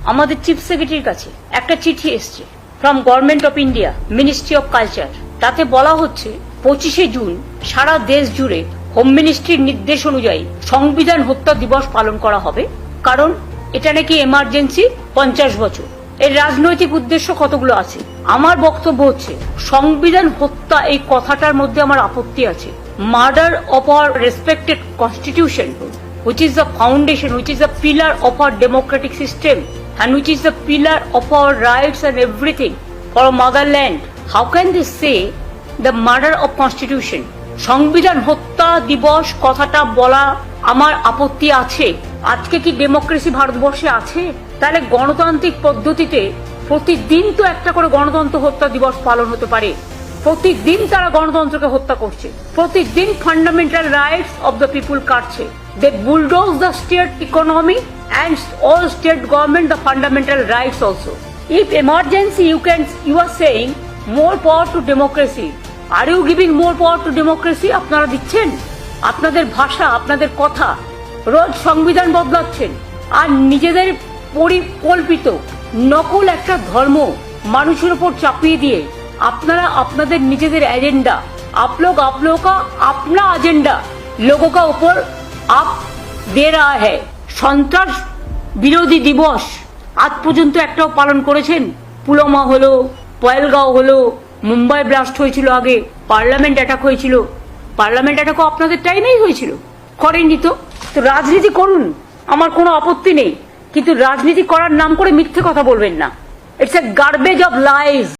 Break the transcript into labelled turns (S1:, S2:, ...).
S1: আমাদের চিফ সেক্রেটারির কাছে একটা চিঠি এসছে from government of India, ministry of culture. তাতে বলা হচ্ছে 25শে জুন সারা দেশ জুড়ে হোম মিনিস্ট্রির নির্দেশ অনুযায়ী সংবিধান হত্যা দিবস পালন করা হবে, কারণ এটা নাকি এমার্জেন্সি 50 বছর। এর রাজনৈতিক উদ্দেশ্য কতগুলো আছে। আমার বক্তব্য হচ্ছে সংবিধান হত্যা এই কথাটার মধ্যে আমার আপত্তি আছে। Murder of our respected constitution, which is the foundation, which is the pillar of our democratic system, and which is the pillar of our rights and everything for our motherland. How can they say the murder of constitution? সংবিধান হত্যা দিবস কথাটা বলা আমার আপত্তি আছে। আজকে কি ডেমোক্রেসি ভারতবর্ষে আছে? তাহলে গণতান্ত্রিক পদ্ধতিতে প্রতিদিন তো একটা করে গণতন্ত্র হত্যা দিবস পালন হতে পারে। প্রতিদিন তারা গণতন্ত্রকে হত্যা করছে, প্রতিদিন fundamental rights of the people কাটছে। They bulldoze the state economy and all state government the fundamental rights also. If emergency you are saying more power to democracy. Are you giving more power to democracy? আপনারা দিচ্ছেন। আপনাদের ভাষা, আপনাদের কথা, রোজ সংবিধান বদলাচ্ছেন আর নিজেদের পরিকল্পিত নকল একটা ধর্ম মানুষের উপর চাপিয়ে দিয়ে আপনারা আপনাদের নিজেদের এজেন্ডা आप लोगों का अपना एजेंडा लोगों का ऊपर आप दे रहा है। সন্ত্রাস বিরোধী দিবস আজ পর্যন্ত একটাও পালন করেছেন? পুলওয়ামা হলো, পহেলগাঁও হলো, মুম্বাই ব্লাস্ট হয়েছিল, আগে পার্লামেন্ট অ্যাটাক হয়েছিল। পার্লামেন্ট অ্যাটাকও আপনাদের টাইমেই হয়েছিল, করেননি তো। তো রাজনীতি করুন, আমার কোনো আপত্তি নেই, কিন্তু রাজনীতি করার নাম করে মিথ্যে কথা বলবেন না। It's a garbage of lies.